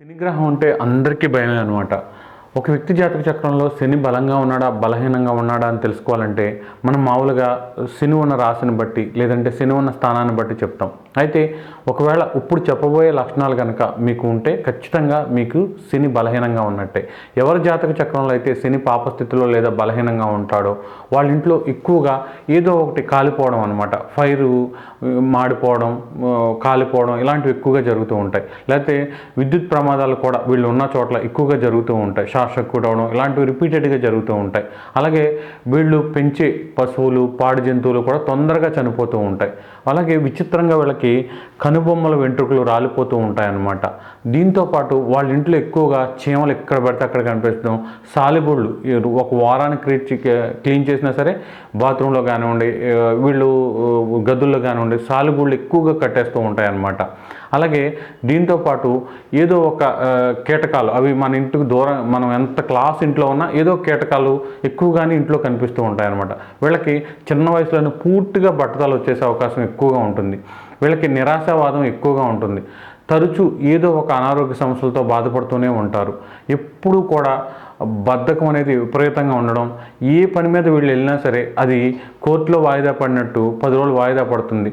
శనిగ్రహం అంటే అందరికీ భయమే అనమాట. ఒక వ్యక్తి జాతక చక్రంలో శని బలంగా ఉన్నాడా, బలహీనంగా ఉన్నాడా అని తెలుసుకోవాలంటే మనం మామూలుగా శని ఉన్న రాశిని బట్టి లేదంటే శని ఉన్న స్థానాన్ని బట్టి చెప్తాం. అయితే ఒకవేళ ఇప్పుడు చెప్పబోయే లక్షణాలు కనుక మీకు ఉంటే ఖచ్చితంగా మీకు శని బలహీనంగా ఉన్నట్టే. ఎవరి జాతక చక్రంలో అయితే శని పాపస్థితిలో లేదా బలహీనంగా ఉంటాడో వాళ్ళ ఇంట్లో ఎక్కువగా ఏదో ఒకటి కాలిపోవడం అనమాట. ఫైరు మాడిపోవడం, కాలిపోవడం ఇలాంటివి ఎక్కువగా జరుగుతూ ఉంటాయి. లేకపోతే విద్యుత్ ప్రమాదాలు కూడా వీళ్ళు ఉన్న చోట్ల ఎక్కువగా జరుగుతూ ఉంటాయి. షార్ట్ సర్క్యూట్ అవడం ఇలాంటివి రిపీటెడ్గా జరుగుతూ ఉంటాయి. అలాగే వీళ్ళు పెంచే పశువులు, పాడి జంతువులు కూడా తొందరగా చనిపోతూ ఉంటాయి. అలాగే విచిత్రంగా వీళ్ళకి కనుబొమ్మల వెంట్రుకలు రాలిపోతూ ఉంటాయన్నమాట. దీంతోపాటు వాళ్ళ ఇంట్లో ఎక్కువగా చీమలు ఎక్కడ పడితే అక్కడ కనిపిస్తాం, సాలెగూళ్ళు ఒక వారానికి క్లీన్ చేసినా సరే బాత్రూంలో కానివ్వండి, వీళ్ళు గదుల్లో కానివ్వండి సాలెగూళ్ళు ఎక్కువగా కట్టేస్తూ ఉంటాయన్నమాట. అలాగే దీంతోపాటు ఏదో ఒక కీటకాలు అవి మన ఇంటికి దూరం మనం ఎంత క్లాస్ ఇంట్లో ఉన్నా ఏదో కీటకాలు ఎక్కువగానే ఇంట్లో కనిపిస్తూ ఉంటాయన్నమాట. వీళ్ళకి చిన్న వయసులోనే పూర్తిగా బట్టతలు వచ్చేసే అవకాశం ఎక్కువగా ఉంటుంది. వీళ్ళకి నిరాశావాదం ఎక్కువగా ఉంటుంది. తరచూ ఏదో ఒక అనారోగ్య సమస్యలతో బాధపడుతూనే ఉంటారు. ఎప్పుడూ కూడా బద్ధకం అనేది విపరీతంగా ఉండడం, ఏ పని మీద వీళ్ళు వెళ్ళినా సరే అది కోర్టులో వాయిదా పడినట్టు 10 రోజులు వాయిదా పడుతుంది.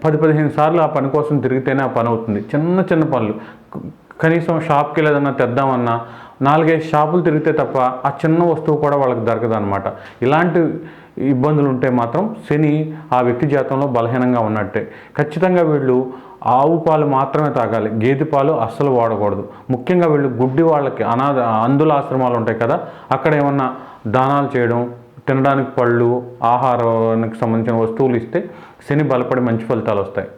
10-15 సార్లు ఆ పని కోసం తిరిగితేనే ఆ పని అవుతుంది. చిన్న చిన్న పనులు కనీసం షాప్కి ఏదన్నా తెద్దామన్నా 4-5 షాపులు తిరిగితే తప్ప ఆ చిన్న వస్తువు కూడా వాళ్ళకి దొరకదనమాట. ఇలాంటి ఇబ్బందులు ఉంటే మాత్రం శని ఆ వ్యక్తి జాతంలో బలహీనంగా ఉన్నట్టే. ఖచ్చితంగా వీళ్ళు ఆవు పాలు మాత్రమే తాగాలి, గేదె పాలు అస్సలు వాడకూడదు. ముఖ్యంగా వీళ్ళు గుడ్డి వాళ్ళకి అందుల ఆశ్రమాలు ఉంటాయి కదా, అక్కడ ఏమన్నా దానాలు చేయడం, తినడానికి పళ్ళు, ఆహారానికి సంబంధించిన వస్తువులు ఇస్తే శని బలపడి మంచి ఫలితాలు వస్తాయి.